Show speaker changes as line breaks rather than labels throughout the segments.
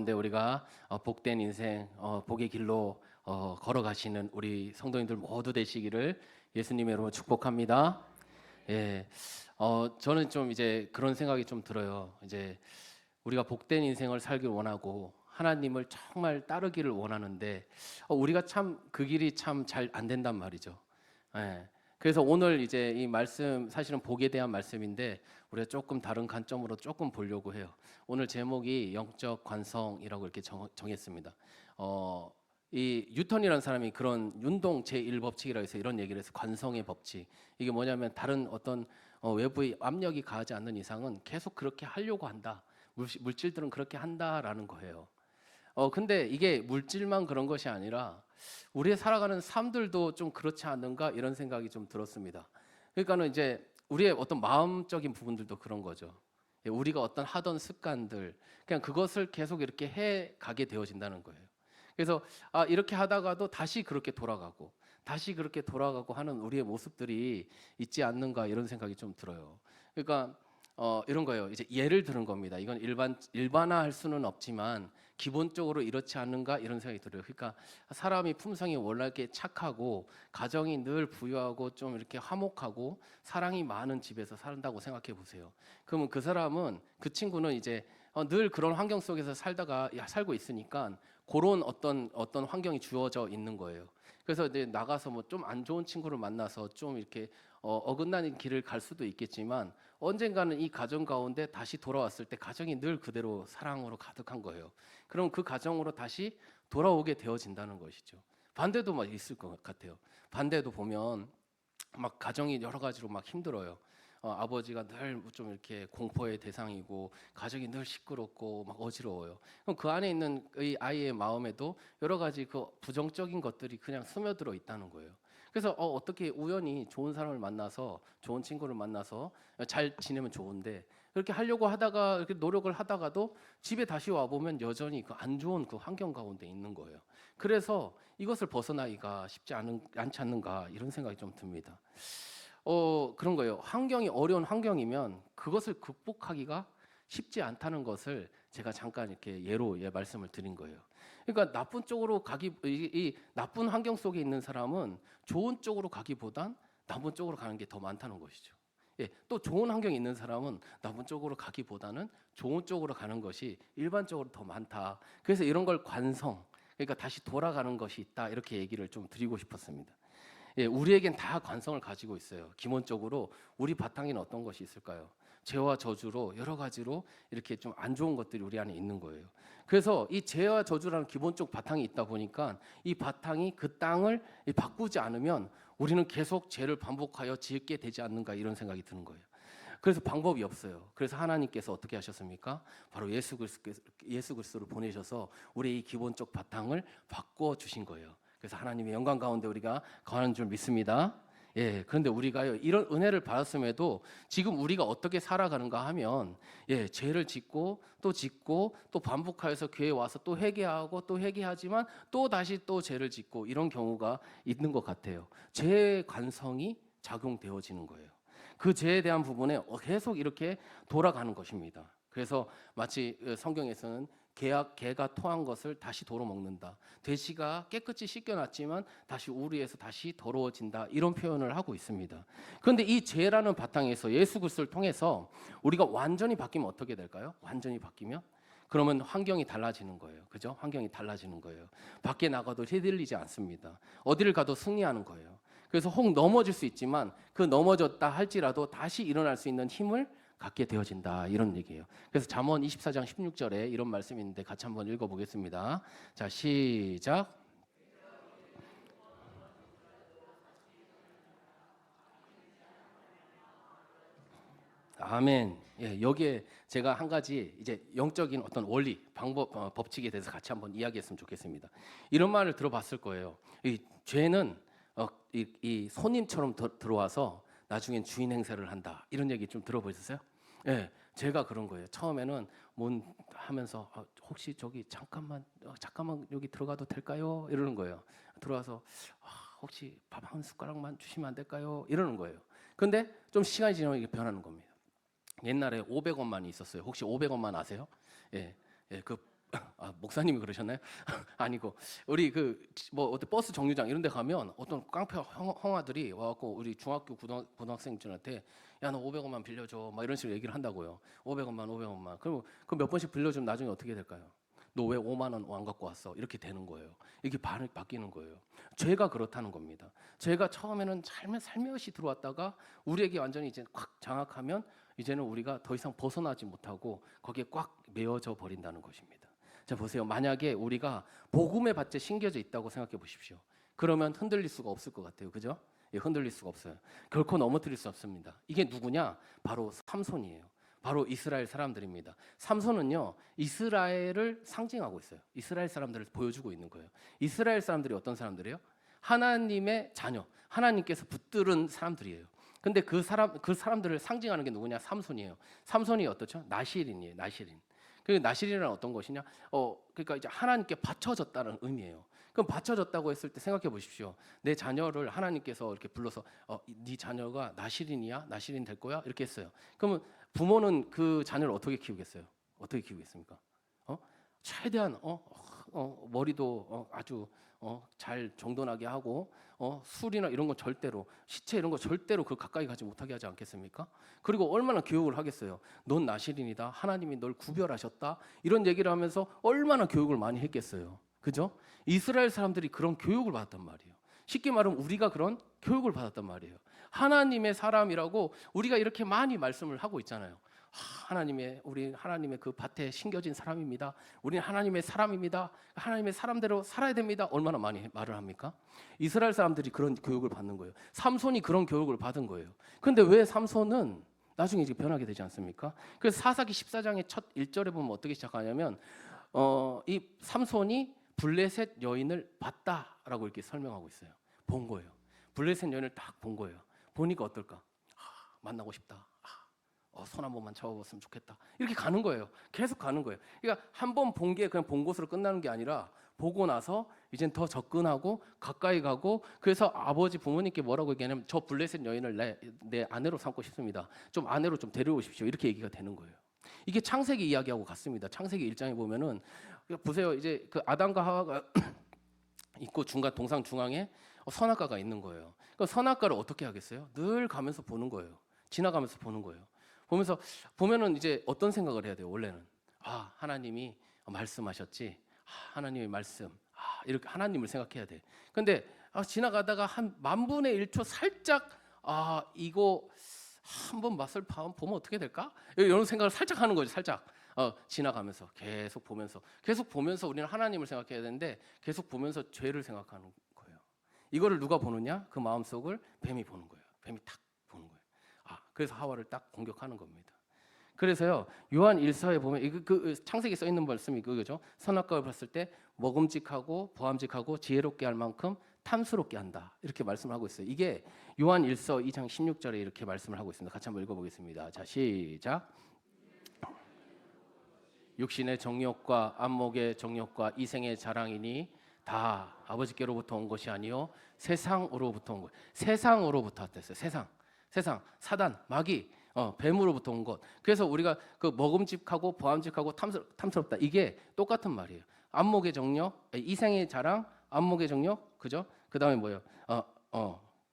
가운데 우리가 복된 인생, 복의 길로 걸어가시는 우리 성도님들 모두 되시기를 예수님의 이름으로 축복합니다. 예, 저는 좀 이제 그런 생각이 좀 들어요. 이제 우리가 복된 인생을 살길 원하고 하나님을 정말 따르기를 원하는데 우리가 참 그 길이 참 잘 안 된단 말이죠. 예. 그래서 오늘 이제 이 말씀 사실은 복에 대한 말씀인데 우리가 조금 다른 관점으로 조금 보려고 해요. 오늘 제목이 영적 관성이라고 이렇게 정했습니다. 이 뉴턴이라는 사람이 그런 윤동 제1법칙이라고 해서 이런 얘기를 해서 관성의 법칙. 이게 뭐냐면 다른 어떤 외부의 압력이 가하지 않는 이상은 계속 그렇게 하려고 한다. 물질들은 그렇게 한다라는 거예요. 근데 이게 물질만 그런 것이 아니라 우리의 살아가는 삶들도 좀 그렇지 않는가 이런 생각이 좀 들었습니다. 그러니까는 이제 우리의 어떤 마음적인 부분들도 그런 거죠. 우리가 어떤 하던 습관들 그냥 그것을 계속 이렇게 해 가게 되어진다는 거예요. 그래서 이렇게 하다가도 다시 그렇게 돌아가고 다시 그렇게 돌아가고 하는 우리의 모습들이 있지 않는가 이런 생각이 좀 들어요. 그러니까 이런 거예요. 이제 예를 드는 겁니다. 이건 일반화할 수는 없지만 기본적으로 이렇지 않는가 이런 생각이 들어요. 그러니까 사람이 품성이 원래 착하고 가정이 늘 부유하고 좀 이렇게 화목하고 사랑이 많은 집에서 산다고 생각해 보세요. 그러면 그 사람은 그 친구는 이제 늘 그런 환경 속에서 살고 있으니까 그런 어떤 환경이 주어져 있는 거예요. 그래서 이제 나가서 뭐 좀 안 좋은 친구를 만나서 좀 이렇게 어긋나는 길을 갈 수도 있겠지만 언젠가는 이 가정 가운데 다시 돌아왔을 때 가정이 늘 그대로 사랑으로 가득한 거예요. 그럼 그 가정으로 다시 돌아오게 되어진다는 것이죠. 반대도 막 있을 것 같아요. 반대도 보면 막 가정이 여러 가지로 막 힘들어요. 아버지가 늘 좀 이렇게 공포의 대상이고 가정이 늘 시끄럽고 막 어지러워요. 그럼 그 안에 있는 이 아이의 마음에도 여러 가지 그 부정적인 것들이 그냥 스며들어 있다는 거예요. 그래서 어떻게 우연히 좋은 사람을 만나서 좋은 친구를 만나서 잘 지내면 좋은데 그렇게 하려고 하다가 이렇게 노력을 하다가도 집에 다시 와 보면 여전히 그 안 좋은 그 환경 가운데 있는 거예요. 그래서 이것을 벗어나기가 쉽지 않지 않는가 이런 생각이 좀 듭니다. 그런 거예요. 환경이 어려운 환경이면 그것을 극복하기가 쉽지 않다는 것을 제가 잠깐 이렇게 예로 말씀을 드린 거예요. 그러니까 나쁜 쪽으로 이 나쁜 환경 속에 있는 사람은 좋은 쪽으로 가기보단 나쁜 쪽으로 가는 게 더 많다는 것이죠. 예, 또 좋은 환경에 있는 사람은 나쁜 쪽으로 가기보다는 좋은 쪽으로 가는 것이 일반적으로 더 많다. 그래서 이런 걸 관성, 그러니까 다시 돌아가는 것이 있다. 이렇게 얘기를 좀 드리고 싶었습니다. 예, 우리에겐 다 관성을 가지고 있어요. 기본적으로 우리 바탕에는 어떤 것이 있을까요? 죄와 저주로 여러 가지로 이렇게 좀 안 좋은 것들이 우리 안에 있는 거예요. 그래서 이 죄와 저주라는 기본적 바탕이 있다 보니까 이 바탕이 그 땅을 바꾸지 않으면 우리는 계속 죄를 반복하여 짓게 되지 않는가 이런 생각이 드는 거예요. 그래서 방법이 없어요. 그래서 하나님께서 어떻게 하셨습니까? 바로 예수 그리스도를 보내셔서 우리의 이 기본적 바탕을 바꿔 주신 거예요. 그래서 하나님의 영광 가운데 우리가 거하는 줄 믿습니다. 예, 그런데 우리가요 이런 은혜를 받았음에도 지금 우리가 어떻게 살아가는가 하면 죄를 짓고 또 반복하여서 교회에 와서 또 회개하고 또 회개하지만 또 다시 또 죄를 짓고 이런 경우가 있는 것 같아요. 죄의 관성이 작용되어지는 거예요. 그 죄에 대한 부분에 계속 이렇게 돌아가는 것입니다. 그래서 마치 성경에서는 개가 토한 것을 다시 도로 먹는다. 돼지가 깨끗이 씻겨놨지만 다시 우리에서 다시 더러워진다. 이런 표현을 하고 있습니다. 그런데 이 죄라는 바탕에서 예수 그리스도를 통해서 우리가 완전히 바뀌면 어떻게 될까요? 완전히 바뀌면 그러면 환경이 달라지는 거예요. 그죠? 환경이 달라지는 거예요. 밖에 나가도 휘둘리지 않습니다. 어디를 가도 승리하는 거예요. 그래서 혹 넘어질 수 있지만 그 넘어졌다 할지라도 다시 일어날 수 있는 힘을 갖게 되어진다 이런 얘기예요. 그래서 잠언 24장 16절에 이런 말씀이 있는데 같이 한번 읽어보겠습니다. 자, 시작. 아멘. 예, 여기에 제가 한 가지 이제 영적인 어떤 원리, 방법, 법칙에 대해서 같이 한번 이야기했으면 좋겠습니다. 이런 말을 들어봤을 거예요. 이 죄는 이 손님처럼 들어와서 나중엔 주인 행세를 한다. 이런 얘기 좀 들어보셨어요? 예, 제가 그런 거예요. 처음에는 뭔 하면서 혹시 저기 잠깐만 여기 들어가도 될까요? 이러는 거예요. 들어와서 혹시 밥 한 숟가락만 주시면 안 될까요? 이러는 거예요. 근데 좀 시간이 지나면 이게 변하는 겁니다. 옛날에 500원만이 있었어요. 혹시 500원만 아세요? 예, 그 목사님이 그러셨나요? 아니고 우리 그 뭐 어떤 버스 정류장 이런 데 가면 어떤 깡패 형아들이 와갖고 우리 중학교 고등학생들한테 야 너 500원만 빌려줘 막 이런 식으로 얘기를 한다고요. 500원만 그럼 그 몇 번씩 빌려주면 나중에 어떻게 될까요? 너 왜 5만 원 안 갖고 왔어? 이렇게 되는 거예요. 이게 반응이 바뀌는 거예요. 죄가 그렇다는 겁니다. 죄가 처음에는 살며시 들어왔다가 우리에게 완전히 이제 확 장악하면 이제는 우리가 더 이상 벗어나지 못하고 거기에 꽉 메어져 버린다는 것입니다. 자 보세요. 만약에 우리가 복음의 밭에 심겨져 있다고 생각해 보십시오. 그러면 흔들릴 수가 없을 것 같아요. 그죠? 예, 흔들릴 수가 없어요. 결코 넘어뜨릴 수 없습니다. 이게 누구냐? 바로 삼손이에요. 바로 이스라엘 사람들입니다. 삼손은요 이스라엘을 상징하고 있어요. 이스라엘 사람들을 보여주고 있는 거예요. 이스라엘 사람들이 어떤 사람들이에요? 하나님의 자녀, 하나님께서 붙들은 사람들이에요. 근데 그 사람들을 상징하는 게 누구냐? 삼손이에요. 삼손이 어떻죠? 나실인이에요. 나실인. 그 나실인은 어떤 것이냐? 그러니까 이제 하나님께 바쳐졌다는 의미예요. 그럼 바쳐졌다고 했을 때 생각해 보십시오. 내 자녀를 하나님께서 이렇게 불러서 네 자녀가 나실인이야, 나실인 될 거야 이렇게 했어요. 그러면 부모는 그 자녀를 어떻게 키우겠어요? 어떻게 키우겠습니까? 최대한 머리도 아주 잘 정돈하게 하고 술이나 이런 거 절대로 시체 이런 거 절대로 그 가까이 가지 못하게 하지 않겠습니까? 그리고 얼마나 교육을 하겠어요. 넌 나실인이다. 하나님이 널 구별하셨다. 이런 얘기를 하면서 얼마나 교육을 많이 했겠어요. 그죠? 이스라엘 사람들이 그런 교육을 받았단 말이에요. 쉽게 말하면 우리가 그런 교육을 받았단 말이에요. 하나님의 사람이라고 우리가 이렇게 많이 말씀을 하고 있잖아요. 우리 하나님의 그 밭에 심겨진 사람입니다. 우리는 하나님의 사람입니다. 하나님의 사람대로 살아야 됩니다. 얼마나 많이 말을 합니까? 이스라엘 사람들이 그런 교육을 받는 거예요. 삼손이 그런 교육을 받은 거예요. 그런데 왜 삼손은 나중에 이제 변하게 되지 않습니까? 그래서 사사기 14장의 첫 1절에 보면 어떻게 시작하냐면 이 삼손이 블레셋 여인을 봤다라고 이렇게 설명하고 있어요. 본 거예요. 블레셋 여인을 딱 본 거예요. 보니까 어떨까? 만나고 싶다. 손 한 번만 잡아봤으면 좋겠다. 이렇게 가는 거예요. 계속 가는 거예요. 그러니까 한 번 본 게 그냥 본 곳으로 끝나는 게 아니라 보고 나서 이젠 더 접근하고 가까이 가고 그래서 아버지 부모님께 뭐라고 얘기하냐면 저 블레셋 여인을 내 아내로 삼고 싶습니다. 좀 아내로 좀 데려오십시오. 이렇게 얘기가 되는 거예요. 이게 창세기 이야기하고 같습니다. 창세기 1장에 보면은 보세요. 이제 그 아담과 하와가 있고 동상 중앙에 선악과가 있는 거예요. 그럼 선악과를 어떻게 하겠어요? 늘 가면서 보는 거예요. 지나가면서 보는 거예요. 보면은 이제 어떤 생각을 해야 돼요? 원래는 하나님이 말씀하셨지. 하나님의 말씀. 이렇게 하나님을 생각해야 돼. 근데 지나가다가 한 10,000분의 1초 살짝 이거 한번 맛을 보면 어떻게 될까? 이런 생각을 살짝 하는 거죠. 살짝. 지나가면서 계속 보면서 우리는 하나님을 생각해야 되는데 계속 보면서 죄를 생각하는 거예요. 이거를 누가 보느냐? 그 마음속을 뱀이 보는 거예요. 뱀이 탁 보는 거예요. 그래서 하와를 딱 공격하는 겁니다. 그래서요 요한 1서에 보면 그 창세기에 써 있는 말씀이 그거죠. 선악과를 봤을 때 먹음직하고 보암직하고 지혜롭게 할 만큼 탐스럽게 한다. 이렇게 말씀을 하고 있어요. 이게 요한 1서 2장 16절에 이렇게 말씀을 하고 있습니다. 같이 한번 읽어보겠습니다. 자 시작. 육신의 정욕과 안목의 정욕과 이생의 자랑이니 다 아버지께로부터 온 것이 아니요 세상으로부터 온 것. 세상으로부터 왔댔어요. 세상, 사단, 마귀, 뱀으로부터 온 것. 그래서 우리가 그 먹음직하고 보암직하고 탐스럽다. 이게 똑같은 말이에요. 안목의 정욕, 이생의 자랑, 안목의 정욕, 그죠? 그 다음에 뭐예요?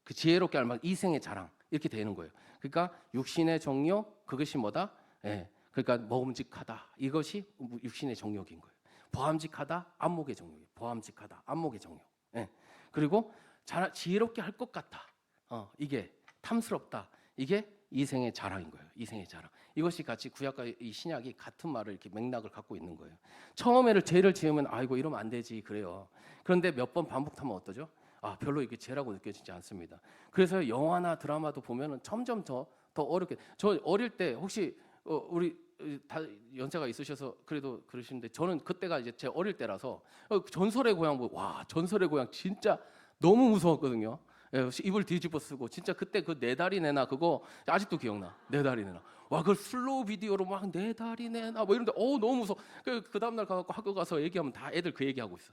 그 지혜롭게 할 만큼 이생의 자랑 이렇게 되는 거예요. 그러니까 육신의 정욕 그것이 뭐다? 그러니까 먹음직하다. 이것이 육신의 정욕인 거예요. 보암직하다, 안목의 정욕이에요. 보암직하다, 안목의 정욕. 그리고 지혜롭게 할 것 같다. 이게 탐스럽다. 이게 이생의 자랑인 거예요. 이생의 자랑. 이것이 같이 구약과 이 신약이 같은 말을 이렇게 맥락을 갖고 있는 거예요. 처음에는 죄를 지으면 이거 이러면 안 되지 그래요. 그런데 몇 번 반복하면 어떠죠? 별로 이게 죄라고 느껴지지 않습니다. 그래서 영화나 드라마도 보면은 점점 더 어렵게. 저 어릴 때 혹시 우리 다 연세가 있으셔서 그래도 그러시는데 저는 그때가 이제 제 어릴 때라서 전설의 고향 전설의 고향 진짜 너무 무서웠거든요. 이불 뒤집어 쓰고 진짜 그때 그 네 다리 내놔 그거 아직도 기억나. 네 다리 내놔. 그걸 슬로우 비디오로 막 네 다리 내놔 뭐 이런데 너무 무서워. 그 다음 날 가서 학교 가서 얘기하면 다 애들 그 얘기하고 있어.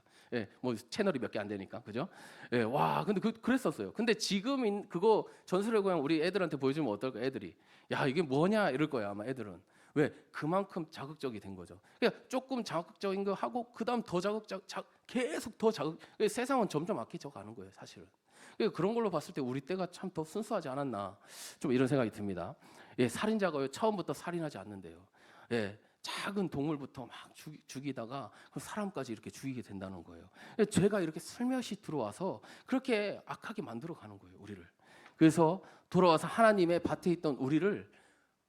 뭐 채널이 몇 개 안 되니까 그죠? 근데 그랬었어요. 근데 지금 그거 전설의 고향 우리 애들한테 보여주면 어떨까? 애들이 야 이게 뭐냐 이럴 거야 아마 애들은. 왜? 그만큼 자극적이 된 거죠. 그러니까 조금 자극적인 거 하고 그다음 더 계속 더 자극. 세상은 점점 악해져 가는 거예요, 사실은. 그러니까 그런 걸로 봤을 때 우리 때가 참 더 순수하지 않았나 좀 이런 생각이 듭니다. 예, 살인자가 처음부터 살인하지 않는데요. 예, 작은 동물부터 막 죽이다가 그 사람까지 이렇게 죽이게 된다는 거예요. 죄가 이렇게 슬며시 들어와서 그렇게 악하게 만들어 가는 거예요, 우리를. 그래서 돌아와서 하나님의 밭에 있던 우리를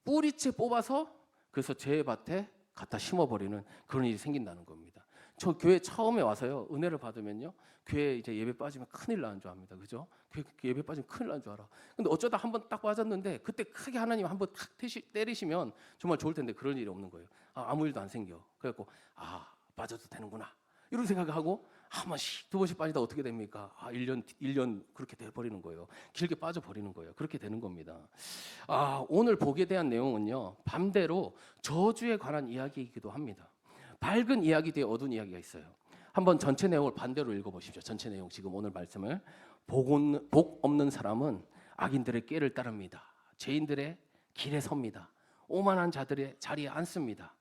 뿌리째 뽑아서 그래서 죄의 밭에 갖다 심어버리는 그런 일이 생긴다는 겁니다. 저 교회 처음에 와서요, 은혜를 받으면요, 교회 이제 예배 빠지면 큰일 나는 줄 압니다. 그죠? 교회 예배 빠지면 큰일 나는 줄 알아. 근데 어쩌다 한번 딱 빠졌는데 그때 크게 하나님 한번 탁 때리시면 정말 좋을 텐데 그런 일이 없는 거예요. 아무 일도 안 생겨. 그래갖고 빠져도 되는구나 이런 생각을 하고 한 번씩 두 번씩 빠지다 어떻게 됩니까? 1년 그렇게 돼버리는 거예요. 길게 빠져버리는 거예요. 그렇게 되는 겁니다. 오늘 복에 대한 내용은요, 반대로 저주에 관한 이야기이기도 합니다. 밝은 이야기 뒤에 어두운 이야기가 있어요. 한번 전체 내용을 반대로 읽어보십시오. 전체 내용 지금 오늘 말씀을. 복 없는 사람은 악인들의 꾀를 따릅니다. 죄인들의 길에 섭니다. 오만한 자들의 자리에 앉습니다.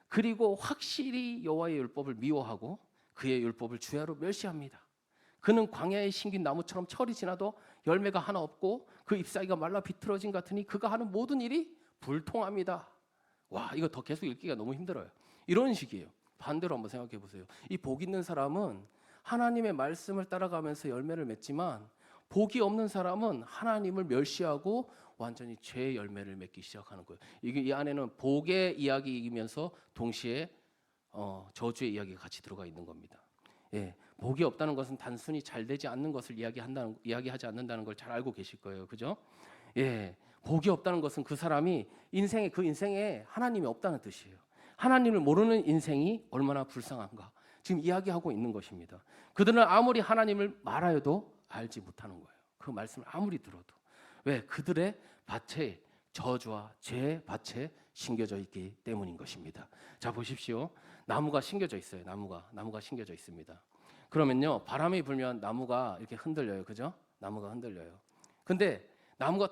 그리고 확실히 여호와의 율법을 미워하고 그의 율법을 주야로 멸시합니다. 그는 광야에 심긴 나무처럼 철이 지나도 열매가 하나 없고 그 잎사귀가 말라 비틀어진 같으니 그가 하는 모든 일이 불통합니다. 와, 이거 더 계속 읽기가 너무 힘들어요. 이런 식이에요. 반대로 한번 생각해 보세요. 이 복 있는 사람은 하나님의 말씀을 따라가면서 열매를 맺지만 복이 없는 사람은 하나님을 멸시하고 완전히 죄의 열매를 맺기 시작하는 거예요. 이게 이 안에는 복의 이야기이면서 동시에 저주의 이야기가 같이 들어가 있는 겁니다. 예, 복이 없다는 것은 단순히 잘 되지 않는 것을 이야기하지 않는다는 걸 잘 알고 계실 거예요, 그죠? 예, 복이 없다는 것은 그 사람이 그 인생에 하나님이 없다는 뜻이에요. 하나님을 모르는 인생이 얼마나 불쌍한가 지금 이야기하고 있는 것입니다. 그들은 아무리 하나님을 말하여도 알지 못하는 거예요. 그 말씀을 아무리 들어도. 왜? 그들의 밭에 저주와 죄의 밭에 심겨져 있기 때문인 것입니다. 자, 보십시오. 나무가 심겨져 있어요. 나무가 심겨져 있습니다. 그러면요, 바람이 불면 나무가 이렇게 흔들려요, 그죠? 나무가 흔들려요. 근데 나무가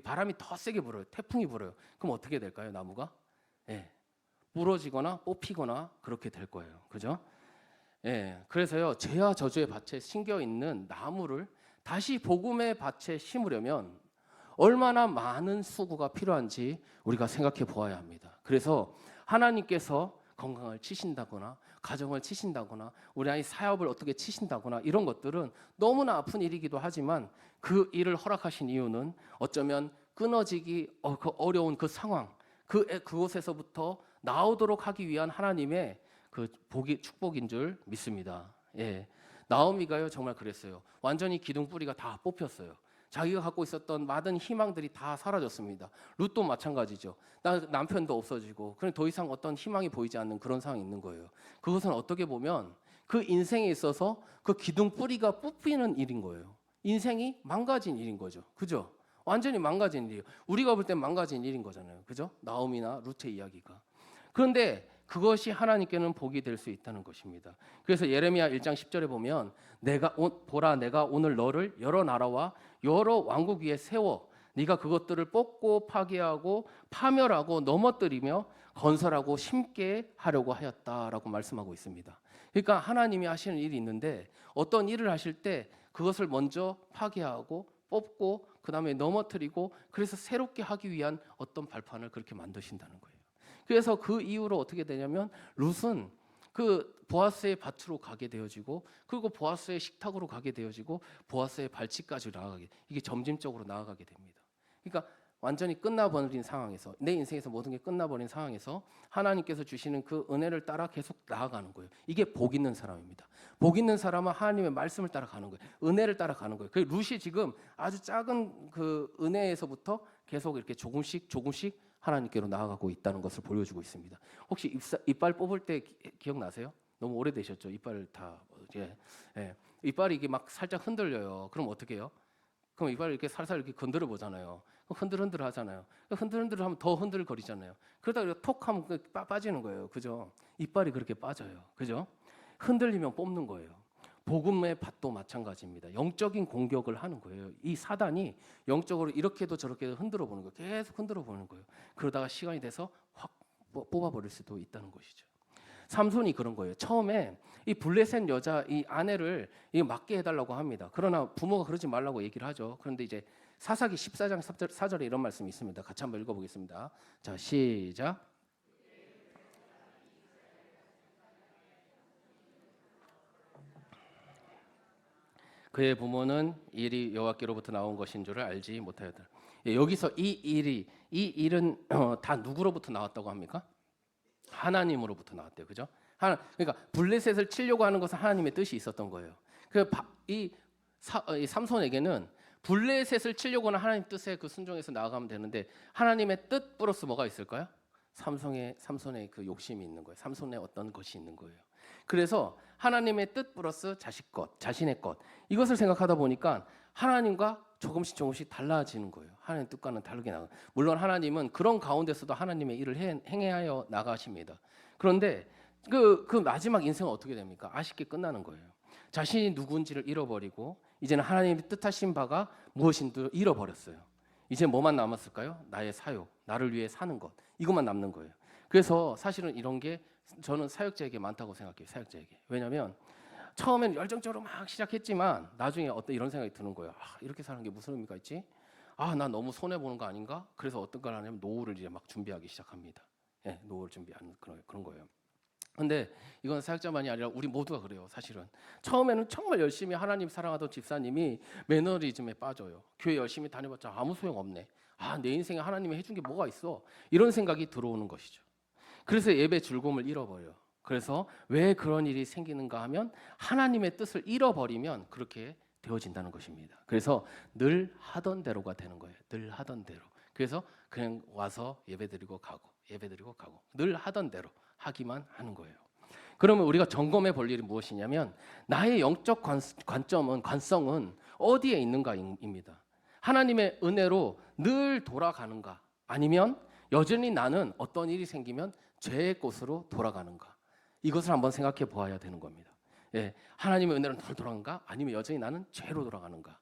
바람이 더 세게 불어요. 태풍이 불어요. 그럼 어떻게 될까요, 나무가? 예, 부러지거나 뽑히거나 그렇게 될 거예요, 그죠? 예, 그래서요, 죄와 저주의 밭에 심겨 있는 나무를 다시 복음의 밭에 심으려면 얼마나 많은 수고가 필요한지 우리가 생각해 보아야 합니다. 그래서 하나님께서 건강을 치신다거나 가정을 치신다거나 우리 아이 사업을 어떻게 치신다거나 이런 것들은 너무나 아픈 일이기도 하지만 그 일을 허락하신 이유는 어쩌면 끊어지기 어려운 그 상황, 그곳에서부터 나오도록 하기 위한 하나님의 그 축복인 줄 믿습니다. 예, 나오미가요 정말 그랬어요. 완전히 기둥 뿌리가 다 뽑혔어요. 자기가 갖고 있었던 많은 희망들이 다 사라졌습니다. 룻도 마찬가지죠. 남편도 없어지고 그냥 더 이상 어떤 희망이 보이지 않는 그런 상황이 있는 거예요. 그것은 어떻게 보면 그 인생에 있어서 그 기둥 뿌리가 뽑히는 일인 거예요. 인생이 망가진 일인 거죠. 그죠? 완전히 망가진 일이에요. 우리가 볼 땐 망가진 일인 거잖아요. 그죠? 나오미나 룻의 이야기가. 그런데 그것이 하나님께는 복이 될 수 있다는 것입니다. 그래서 예레미야 1장 10절에 보면 보라 내가 오늘 너를 여러 나라와 여러 왕국 위에 세워 네가 그것들을 뽑고 파괴하고 파멸하고 넘어뜨리며 건설하고 심게 하려고 하였다라고 말씀하고 있습니다. 그러니까 하나님이 하시는 일이 있는데 어떤 일을 하실 때 그것을 먼저 파괴하고 뽑고 그다음에 넘어뜨리고 그래서 새롭게 하기 위한 어떤 발판을 그렇게 만드신다는 거예요. 그래서 그 이후로 어떻게 되냐면 룻은 그 보아스의 밭으로 가게 되어지고 그리고 보아스의 식탁으로 가게 되어지고 보아스의 발치까지 이게 점진적으로 나아가게 됩니다. 그러니까 완전히 끝나버린 상황에서 내 인생에서 모든 게 끝나버린 상황에서 하나님께서 주시는 그 은혜를 따라 계속 나아가는 거예요. 이게 복 있는 사람입니다. 복 있는 사람은 하나님의 말씀을 따라가는 거예요. 은혜를 따라가는 거예요. 그 룻이 지금 아주 작은 그 은혜에서부터 계속 이렇게 조금씩 하나님께로 나아가고 있다는 것을 보여주고 있습니다. 혹시 이빨 뽑을 때 기억나세요? 너무 오래되셨죠? 이빨을 다 이빨이 이게 막 살짝 흔들려요. 그럼 어떻게 해요? 그럼 이빨을 이렇게 살살 이렇게 건드려 보잖아요. 흔들흔들 하잖아요. 흔들흔들 하면 더 흔들거리잖아요. 그러다가 톡 하면 빠지는 거예요. 그죠? 이빨이 그렇게 빠져요. 그죠? 흔들리면 뽑는 거예요. 복음의 밭도 마찬가지입니다. 영적인 공격을 하는 거예요. 이 사단이 영적으로 이렇게도 저렇게도 흔들어 보는 거예요. 계속 흔들어 보는 거예요. 그러다가 시간이 돼서 확 뽑아버릴 수도 있다는 것이죠. 삼손이 그런 거예요. 처음에 이 블레셋 여자 이 아내를 맞게 해달라고 합니다. 그러나 부모가 그러지 말라고 얘기를 하죠. 그런데 이제 사사기 14장 4절에 이런 말씀이 있습니다. 같이 한번 읽어보겠습니다. 자, 시작. 그의 부모는 일이 여호와께로부터 나온 것인 줄을 알지 못하였다. 여기서 이 일은 다 누구로부터 나왔다고 합니까? 하나님으로부터 나왔대요. 그죠? 그러니까 블레셋을 치려고 하는 것은 하나님의 뜻이 있었던 거예요. 이 삼손에게는 블레셋을 치려고 하는 하나님 뜻에 그 순종해서 나아가면 되는데 하나님의 뜻 플러스 뭐가 있을까요? 삼손의 그 욕심이 있는 거예요. 삼손의 어떤 것이 있는 거예요. 그래서 하나님의 뜻 플러스 자신의 것 이것을 생각하다 보니까 하나님과 조금씩 달라지는 거예요. 하나님 뜻과는 다르게 나가. 물론 하나님은 그런 가운데서도 하나님의 일을 행하여 나가십니다. 그런데 그 마지막 인생은 어떻게 됩니까? 아쉽게 끝나는 거예요. 자신이 누군지를 잃어버리고 이제는 하나님이 뜻하신 바가 무엇인지 잃어버렸어요. 이제 뭐만 남았을까요? 나의 사역, 나를 위해 사는 것 이것만 남는 거예요. 그래서 사실은 이런 게 저는 사역자에게 많다고 생각해요. 사역자에게. 왜냐하면 처음에는 열정적으로 막 시작했지만 나중에 어떤 이런 생각이 드는 거예요. 이렇게 사는 게 무슨 의미가 있지? 나 너무 손해 보는 거 아닌가? 그래서 어떤 걸 하냐면 노후를 이제 막 준비하기 시작합니다. 노후를 준비하는 그런 거예요. 근데 이건 사역자만이 아니라 우리 모두가 그래요. 사실은 처음에는 정말 열심히 하나님 사랑하던 집사님이 매너리즘에 빠져요. 교회 열심히 다녀봤자 아무 소용 없네. 내 인생에 하나님이 해준 게 뭐가 있어? 이런 생각이 들어오는 것이죠. 그래서 예배 즐거움을 잃어버려요. 그래서 왜 그런 일이 생기는가 하면 하나님의 뜻을 잃어버리면 그렇게 되어진다는 것입니다. 그래서 늘 하던 대로가 되는 거예요. 늘 하던 대로. 그래서 그냥 와서 예배드리고 가고 늘 하던 대로 하기만 하는 거예요. 그러면 우리가 점검해 볼 일이 무엇이냐면 나의 영적 관성은 어디에 있는가입니다. 하나님의 은혜로 늘 돌아가는가 아니면 여전히 나는 어떤 일이 생기면 죄의 곳으로 돌아가는가 이것을 한번 생각해 보아야 되는 겁니다. 하나님의 은혜로 늘 돌아가는가 아니면 여전히 나는 죄로 돌아가는가.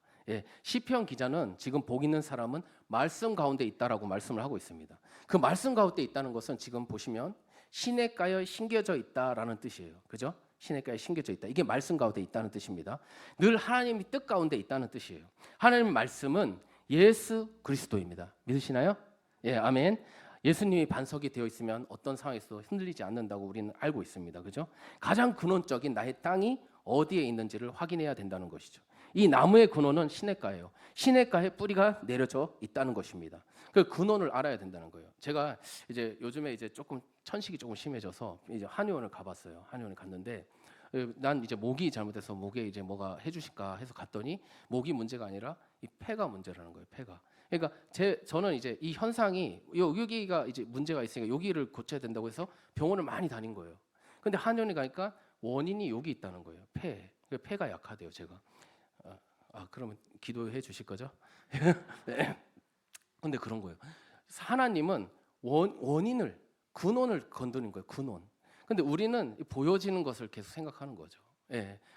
시편 기자는 지금 복 있는 사람은 말씀 가운데 있다라고 말씀을 하고 있습니다. 그 말씀 가운데 있다는 것은 지금 보시면 시냇가에 심겨져 있다라는 뜻이에요. 그죠? 시냇가에 심겨져 있다. 이게 말씀 가운데 있다는 뜻입니다. 늘 하나님의 뜻 가운데 있다는 뜻이에요. 하나님의 말씀은 예수 그리스도입니다. 믿으시나요? 아멘. 예수님이 반석이 되어 있으면 어떤 상황에서도 흔들리지 않는다고 우리는 알고 있습니다. 그죠? 가장 근원적인 나의 땅이 어디에 있는지를 확인해야 된다는 것이죠. 이 나무의 근원은 시냇가예요. 시냇가에 뿌리가 내려져 있다는 것입니다. 그 근원을 알아야 된다는 거예요. 제가 이제 요즘에 이제 조금 천식이 조금 심해져서 이제 한의원을 가봤어요. 한의원을 갔는데 난 이제 목이 잘못해서 목에 이제 뭐가 해주실까 해서 갔더니 목이 문제가 아니라 이 폐가 문제라는 거예요. 폐가. 그러니까 저는 이제 이 현상이 여기가 이제 문제가 있으니까 여기를 고쳐야 된다고 해서 병원을 많이 다닌 거예요. 근데 한의원에 가니까 원인이 여기 있다는 거예요. 폐가 약하대요. 제가. 그러면 기도해 주실 거죠? 네. 근데 그런 거예요. 하나님은 원인을 근원을 건드는 거예요. 근원. 근데 우리는 보여지는 것을 계속 생각하는 거죠.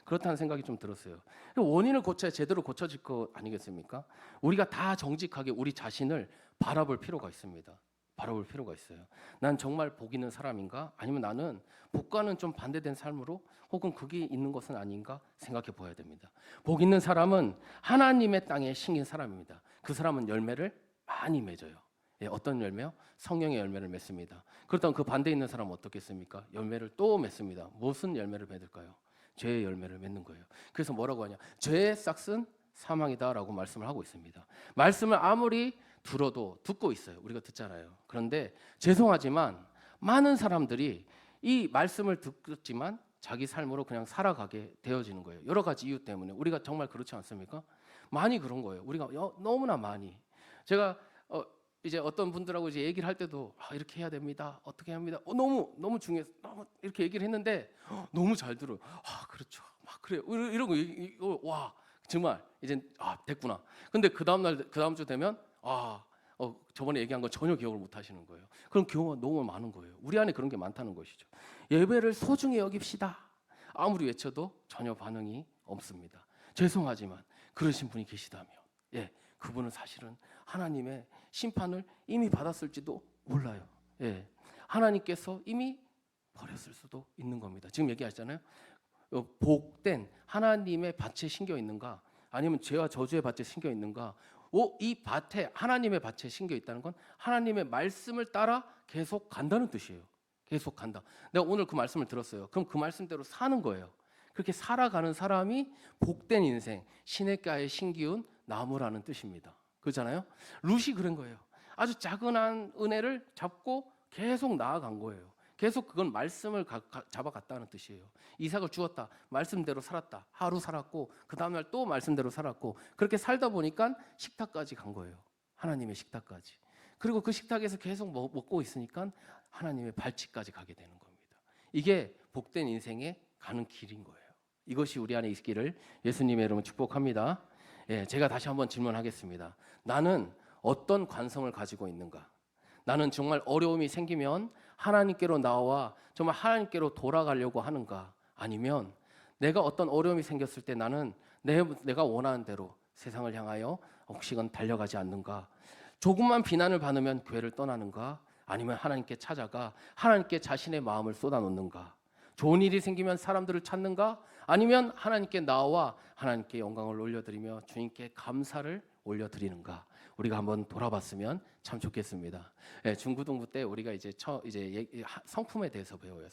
그렇다는 생각이 좀 들었어요. 원인을 고쳐야 제대로 고쳐질 거 아니겠습니까? 우리가 다 정직하게 우리 자신을 바라볼 필요가 있습니다. 바라볼 필요가 있어요. 난 정말 복 있는 사람인가? 아니면 나는 복과는 좀 반대된 삶으로 혹은 그게 있는 것은 아닌가 생각해 보아야 됩니다. 복 있는 사람은 하나님의 땅에 심긴 사람입니다. 그 사람은 열매를 많이 맺어요. 어떤 열매요? 성령의 열매를 맺습니다. 그렇다면 그 반대에 있는 사람은 어떻겠습니까? 열매를 또 맺습니다. 무슨 열매를 맺을까요? 죄의 열매를 맺는 거예요. 그래서 뭐라고 하냐? 죄의 싹은 사망이다라고 말씀을 하고 있습니다. 말씀을 아무리 들어도 듣고 있어요. 우리가 듣잖아요. 그런데 죄송하지만 많은 사람들이 이 말씀을 듣지만 자기 삶으로 그냥 살아가게 되어지는 거예요. 여러 가지 이유 때문에. 우리가 정말 그렇지 않습니까? 많이 그런 거예요. 우리가 너무나 많이. 제가 이제 어떤 분들하고 이제 얘기를 할 때도 이렇게 해야 됩니다. 어떻게 합니다. 너무 중요해서 너무 이렇게 얘기를 했는데 너무 잘 들어요. 그렇죠. 막 그래요. 이런 거 와 정말 이제 됐구나. 근데 그 다음 주 되면 저번에 얘기한 거 전혀 기억을 못 하시는 거예요. 그런 경우가 너무 많은 거예요. 우리 안에 그런 게 많다는 것이죠. 예배를 소중히 여깁시다. 아무리 외쳐도 전혀 반응이 없습니다. 죄송하지만 그러신 분이 계시다면, 예, 그분은 사실은 하나님의 심판을 이미 받았을지도 몰라요. 예, 하나님께서 이미 버렸을 수도 있는 겁니다. 지금 얘기하잖아요. 복된 하나님의 밭에 심겨 있는가, 아니면 죄와 저주의 밭에 심겨 있는가. 이 밭에, 하나님의 밭에 심겨 있다는 건 하나님의 말씀을 따라 계속 간다는 뜻이에요. 계속 간다. 내가 오늘 그 말씀을 들었어요. 그럼 그 말씀대로 사는 거예요. 그렇게 살아가는 사람이 복된 인생, 시냇가에 심기운 나무라는 뜻입니다. 그렇잖아요. 룻이 그런 거예요. 아주 작은 한 은혜를 잡고 계속 나아간 거예요. 계속 그건 말씀을 잡아갔다는 뜻이에요. 이삭을 주었다, 말씀대로 살았다. 하루 살았고 그 다음날 또 말씀대로 살았고, 그렇게 살다 보니까 식탁까지 간 거예요. 하나님의 식탁까지. 그리고 그 식탁에서 계속 먹고 있으니까 하나님의 발치까지 가게 되는 겁니다. 이게 복된 인생의 가는 길인 거예요. 이것이 우리 안에 있기를 예수님의 이름으로 축복합니다. 예, 제가 다시 한번 질문하겠습니다. 나는 어떤 관성을 가지고 있는가? 나는 정말 어려움이 생기면 하나님께로 나와 정말 하나님께로 돌아가려고 하는가? 아니면 내가 어떤 어려움이 생겼을 때 나는 내가 원하는 대로 세상을 향하여 억식은 달려가지 않는가? 조금만 비난을 받으면 교회를 떠나는가? 아니면 하나님께 찾아가 하나님께 자신의 마음을 쏟아놓는가? 좋은 일이 생기면 사람들을 찾는가? 아니면 하나님께 나와 하나님께 영광을 올려드리며 주님께 감사를 올려드리는가? 우리가 한번 돌아봤으면 참 좋겠습니다. 예, 중고등부 때 우리가 이제 성품에 대해서 배워요.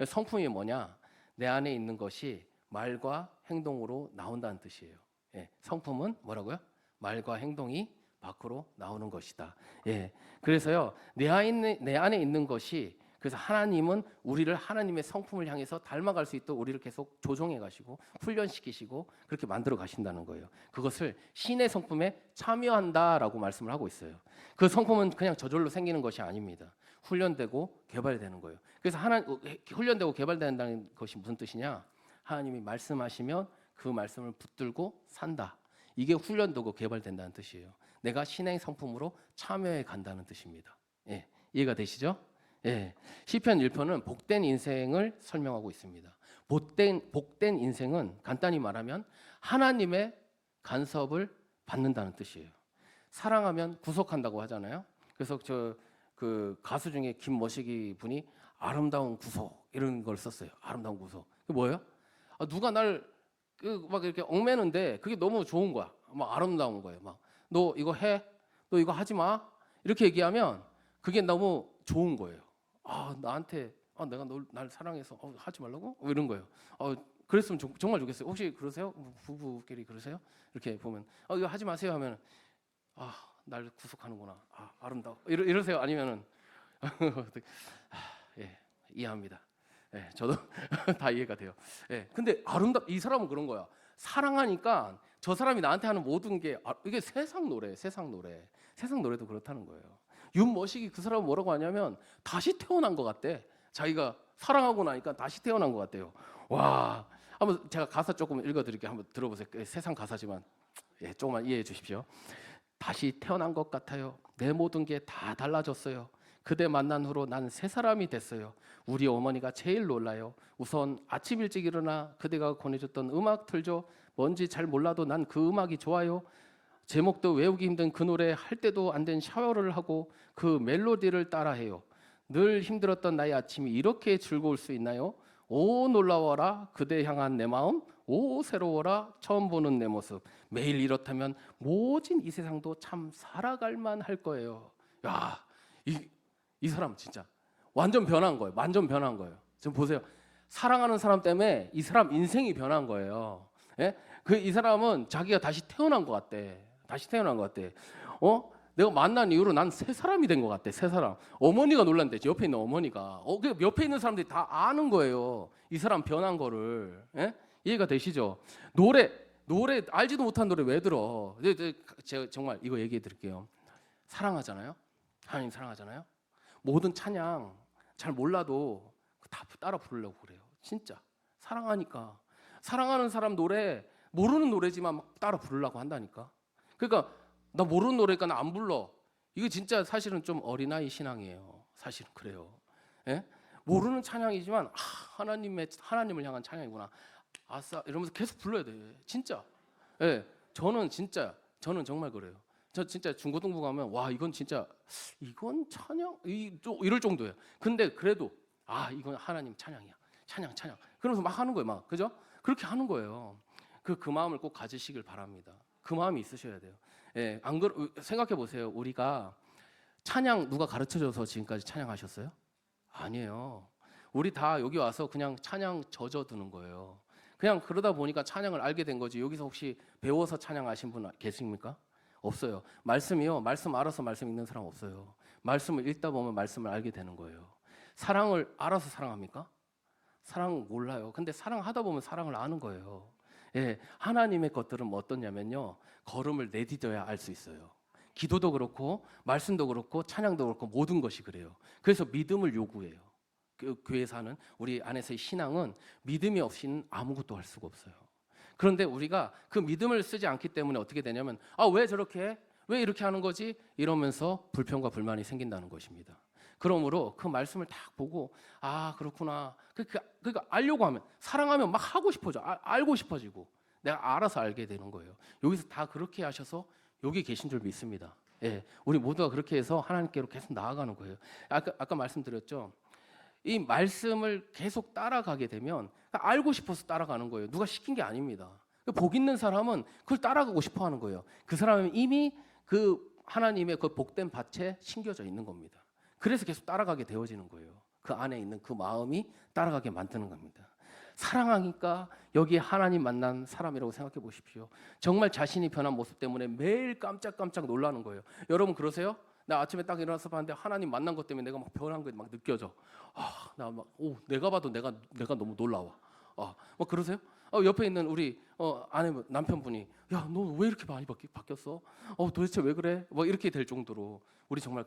성품이 뭐냐? 내 안에 있는 것이 말과 행동으로 나온다는 뜻이에요. 예, 성품은 뭐라고요? 말과 행동이 밖으로 나오는 것이다. 예, 그래서요, 내 안에 있는 것이, 그래서 하나님은 우리를 하나님의 성품을 향해서 닮아갈 수 있도록 우리를 계속 조종해 가시고 훈련시키시고 그렇게 만들어 가신다는 거예요. 그것을 신의 성품에 참여한다라고 말씀을 하고 있어요. 그 성품은 그냥 저절로 생기는 것이 아닙니다. 훈련되고 개발되는 거예요. 그래서 훈련되고 개발된다는 것이 무슨 뜻이냐? 하나님이 말씀하시면 그 말씀을 붙들고 산다. 이게 훈련되고 개발된다는 뜻이에요. 내가 신의 성품으로 참여해 간다는 뜻입니다. 예, 이해가 되시죠? 예, 시편 1편은 복된 인생을 설명하고 있습니다. 복된 인생은 간단히 말하면 하나님의 간섭을 받는다는 뜻이에요. 사랑하면 구속한다고 하잖아요. 그래서 그 가수 중에 김머시기 분이 아름다운 구속 이런 걸 썼어요. 아름다운 구속. 그게 뭐예요? 누가 날 막 이렇게 얽매는데 그게 너무 좋은 거야. 막 아름다운 거예요. 막 너 이거 해, 너 이거 하지 마 이렇게 얘기하면 그게 너무 좋은 거예요. 나한테 내가 날 사랑해서 하지 말라고? 이런 거예요. 그랬으면 정말 좋겠어요. 혹시 그러세요? 부부끼리 그러세요? 이렇게 보면 이거 하지 마세요 하면 날 구속하는구나. 아름다워. 이러세요? 아니면은 예, 이해합니다. 예, 저도 다 이해가 돼요. 예, 근데 이 사람은 그런 거야. 사랑하니까 저 사람이 나한테 하는 모든 게 이게 세상 노래도 그렇다는 거예요. 윤머식이 그 사람은 뭐라고 하냐면 다시 태어난 것 같대. 자기가 사랑하고 나니까 다시 태어난 것 같대요. 와, 한번 제가 가사 조금 읽어드릴게요. 한번 들어보세요. 세상 가사지만 예, 조금만 이해해 주십시오. 다시 태어난 것 같아요. 내 모든 게 다 달라졌어요. 그대 만난 후로 난 새 사람이 됐어요. 우리 어머니가 제일 놀라요. 우선 아침 일찍 일어나 그대가 권해줬던 음악 틀죠. 뭔지 잘 몰라도 난 그 음악이 좋아요. 제목도 외우기 힘든 그 노래 할 때도 안 된 샤워를 하고 그 멜로디를 따라해요. 늘 힘들었던 나의 아침이 이렇게 즐거울 수 있나요? 오 놀라워라 그대 향한 내 마음, 오 새로워라 처음 보는 내 모습. 매일 이렇다면 모진 이 세상도 참 살아갈 만할 거예요. 야, 이 사람 진짜 완전 변한 거예요. 완전 변한 거예요. 지금 보세요. 사랑하는 사람 때문에 이 사람 인생이 변한 거예요. 예? 이 사람은 자기가 다시 태어난 것 같대. 다시 태어난 것 같대. 내가 만난 이후로 난 새 사람이 된 것 같대. 새 사람. 어머니가 놀란대. 옆에 있는 어머니가. 그 옆에 있는 사람들이 다 아는 거예요. 이 사람 변한 거를. 예? 이해가 되시죠? 노래 알지도 못한 노래 왜 들어? 제가 정말 이거 얘기해 드릴게요. 사랑하잖아요. 하나님 사랑하잖아요. 모든 찬양 잘 몰라도 다 따라 부르려고 그래요. 진짜 사랑하니까. 사랑하는 사람 노래 모르는 노래지만 막 따라 부르려고 한다니까. 그러니까 나 모르는 노래니까 나 안 불러. 이거 진짜 사실은 좀 어린아이 신앙이에요. 사실은 그래요. 예? 모르는 찬양이지만 하나님을 향한 찬양이구나. 아싸 이러면서 계속 불러야 돼. 진짜. 예. 저는 정말 그래요. 저 진짜 중고등부 가면 와 이건 진짜 이건 찬양 이럴 정도예요. 근데 그래도 이건 하나님 찬양이야. 찬양. 그러면서 막 하는 거예요. 막 그죠? 그렇게 하는 거예요. 그 마음을 꼭 가지시길 바랍니다. 그 마음이 있으셔야 돼요. 예, 안 생각해 보세요. 우리가 찬양 누가 가르쳐줘서 지금까지 찬양하셨어요? 아니에요. 우리 다 여기 와서 그냥 찬양 젖어드는 거예요. 그냥 그러다 보니까 찬양을 알게 된 거지. 여기서 혹시 배워서 찬양하신 분 계십니까? 없어요. 말씀이요. 말씀 알아서 말씀 읽는 사람 없어요. 말씀을 읽다 보면 말씀을 알게 되는 거예요. 사랑을 알아서 사랑합니까? 사랑 몰라요. 근데 사랑하다 보면 사랑을 아는 거예요. 예, 하나님의 것들은 뭐 어떠냐면요. 걸음을 내디뎌야 알 수 있어요. 기도도 그렇고 말씀도 그렇고 찬양도 그렇고 모든 것이 그래요. 그래서 믿음을 요구해요. 그 교회 사는 우리 안에서의 신앙은 믿음이 없이는 아무것도 할 수가 없어요. 그런데 우리가 그 믿음을 쓰지 않기 때문에 어떻게 되냐면 왜 저렇게 해? 왜 이렇게 하는 거지? 이러면서 불평과 불만이 생긴다는 것입니다. 그러므로 그 말씀을 딱 보고 그렇구나. 그러니까 알려고 하면 사랑하면 막 하고 싶어져. 알고 싶어지고 내가 알아서 알게 되는 거예요. 여기서 다 그렇게 하셔서 여기 계신 줄 믿습니다. 예, 우리 모두가 그렇게 해서 하나님께로 계속 나아가는 거예요. 아까 말씀드렸죠. 이 말씀을 계속 따라가게 되면 알고 싶어서 따라가는 거예요. 누가 시킨 게 아닙니다. 복 있는 사람은 그걸 따라가고 싶어 하는 거예요. 그 사람은 이미 그 하나님의 그 복된 밭에 심겨져 있는 겁니다. 그래서 계속 따라가게 되어지는 거예요. 그 안에 있는 그 마음이 따라가게 만드는 겁니다. 사랑하니까 여기에 하나님 만난 사람이라고 생각해 보십시오. 정말 자신이 변한 모습 때문에 매일 깜짝깜짝 놀라는 거예요. 여러분 그러세요? 나 아침에 딱 일어나서 봤는데 하나님 만난 것 때문에 내가 막 변한 게 막 느껴져. 내가 봐도 내가 너무 놀라워. 뭐 그러세요? 옆에 있는 우리 아내 남편분이 야, 너 왜 이렇게 많이 바뀌었어? 도대체 왜 그래? 뭐 이렇게 될 정도로 우리 정말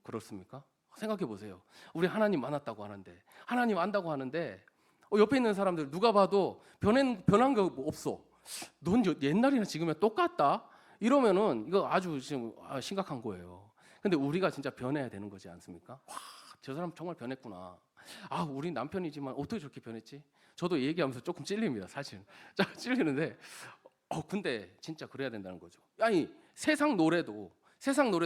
그렇습니까? 생각해 보세요. 우리 하나님 만났다고 하는데 하나님 안다고 하는데 옆에 있는 사람들 누가 봐도 변한 게 없어. 넌 옛날이나 지금이나 똑같다. 이러면은 이거 아주 지금 심각한 거예요. 근데 우리가 진짜 변해야 되는 거지 않습니까? 와, 저 사람 정말 변했구나. 우리 남편이지만 어떻게 저렇게 변했지? 저도 얘기하면서 조금 찔립니다, 사실. 찔리는데, 근데 진짜 그래야 된다는 거죠. 아니, 세상 노래도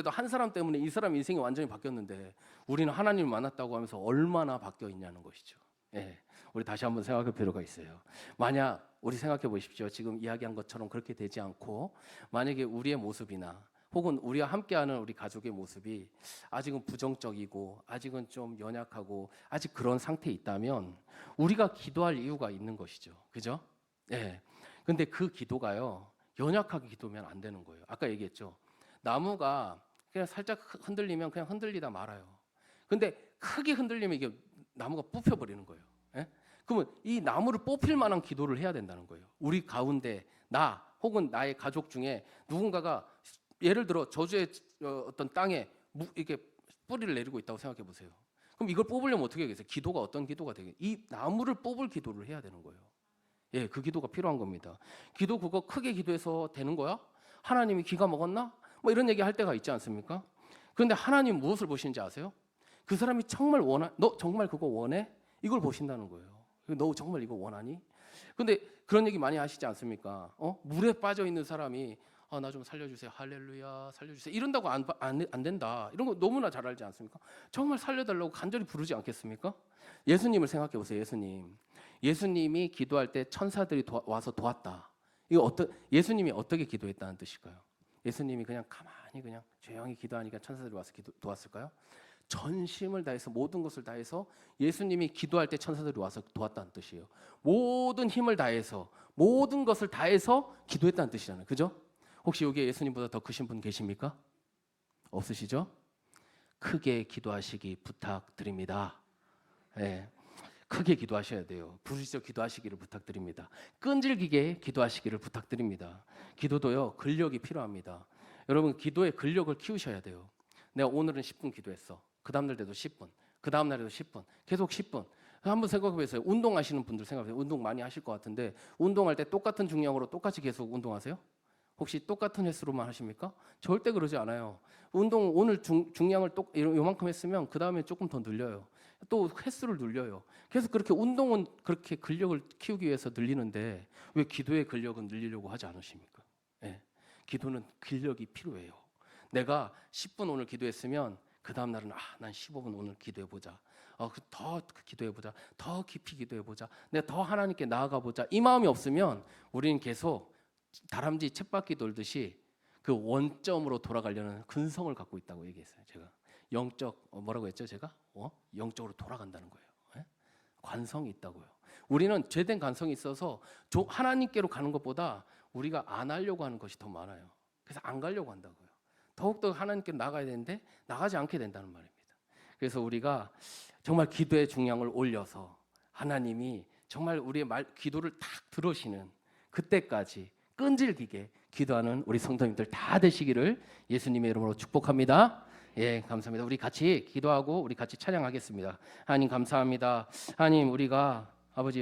한 사람 때문에 이 사람 인생이 완전히 바뀌었는데 우리는 하나님을 만났다고 하면서 얼마나 바뀌어 있냐는 것이죠. 예, 우리 다시 한번 생각할 필요가 있어요. 만약 우리 생각해 보십시오. 지금 이야기한 것처럼 그렇게 되지 않고 만약에 우리의 모습이나 혹은 우리와 함께하는 우리 가족의 모습이 아직은 부정적이고 아직은 좀 연약하고 아직 그런 상태에 있다면 우리가 기도할 이유가 있는 것이죠. 그죠? 예. 근데 그 기도가요. 연약하게 기도면 안 되는 거예요. 아까 얘기했죠. 나무가 그냥 살짝 흔들리면 그냥 흔들리다 말아요. 근데 크게 흔들리면 이게 나무가 뽑혀 버리는 거예요. 예? 그러면 이 나무를 뽑힐 만한 기도를 해야 된다는 거예요. 우리 가운데 나 혹은 나의 가족 중에 누군가가 예를 들어 저주의 어떤 땅에 이렇게 뿌리를 내리고 있다고 생각해 보세요. 그럼 이걸 뽑으려면 어떻게 하겠어요? 기도가 어떤 기도가 되겠어요? 이 나무를 뽑을 기도를 해야 되는 거예요. 예, 그 기도가 필요한 겁니다. 기도 그거 크게 기도해서 되는 거야? 하나님이 기가 먹었나? 뭐 이런 얘기 할 때가 있지 않습니까? 그런데 하나님 무엇을 보시는지 아세요? 그 사람이 정말 너 정말 그거 원해? 이걸 보신다는 거예요. 너 정말 이거 원하니? 근데 그런 얘기 많이 하시지 않습니까? 물에 빠져 있는 사람이 나 좀 살려주세요. 할렐루야, 살려주세요. 이런다고 안 된다. 이런 거 너무나 잘 알지 않습니까? 정말 살려달라고 간절히 부르지 않겠습니까? 예수님을 생각해 보세요. 예수님이 기도할 때 천사들이 와서 도왔다. 예수님이 어떻게 기도했다는 뜻일까요? 예수님이 그냥 가만히 그냥 조용히 기도하니까 천사들이 와서 도왔을까요? 전심을 다해서 모든 것을 다해서 예수님이 기도할 때 천사들이 와서 도왔다는 뜻이에요. 모든 힘을 다해서 모든 것을 다해서 기도했다는 뜻이잖아요. 그죠? 혹시 여기에 예수님보다 더 크신 분 계십니까? 없으시죠? 크게 기도하시기 부탁드립니다. 네, 크게 기도하셔야 돼요. 부르짖어 기도하시기를 부탁드립니다. 끈질기게 기도하시기를 부탁드립니다. 기도도요, 근력이 필요합니다. 여러분, 기도의 근력을 키우셔야 돼요. 내가 오늘은 10분 기도했어. 그 다음 날에도 10분, 그 다음 날에도 10분, 계속 10분. 한번 생각해 보세요. 운동하시는 분들 생각해 보세요. 운동 많이 하실 것 같은데 운동할 때 똑같은 중량으로 똑같이 계속 운동하세요? 혹시 똑같은 횟수로만 하십니까? 절대 그러지 않아요. 운동 오늘 중량을 요만큼 했으면 그 다음에 조금 더 늘려요. 또 횟수를 늘려요. 그래서 그렇게 운동은 그렇게 근력을 키우기 위해서 늘리는데 왜 기도의 근력은 늘리려고 하지 않으십니까? 예. 기도는 근력이 필요해요. 내가 10분 오늘 기도했으면 그 다음 날은 난 15분 오늘 기도해 보자. 더 기도해 보자. 더 깊이 기도해 보자. 내가 더 하나님께 나아가 보자. 이 마음이 없으면 우리는 계속 다람쥐 쳇바퀴 돌듯이 그 원점으로 돌아가려는 근성을 갖고 있다고 얘기했어요. 제가 영적 뭐라고 했죠? 제가 영적으로 돌아간다는 거예요. 예? 관성이 있다고요. 우리는 죄된 관성이 있어서 하나님께로 가는 것보다 우리가 안 하려고 하는 것이 더 많아요. 그래서 안 가려고 한다고요. 더욱더 하나님께 나가야 되는데 나가지 않게 된다는 말입니다. 그래서 우리가 정말 기도의 중량을 올려서 하나님이 정말 우리의 기도를 딱 들으시는 그때까지 끈질기게 기도하는 우리 성도님들 다 되시기를 예수님의 이름으로 축복합니다. 예, 감사합니다. 우리 같이 기도하고 우리 같이 찬양하겠습니다. 하나님 감사합니다. 하나님 우리가 아버지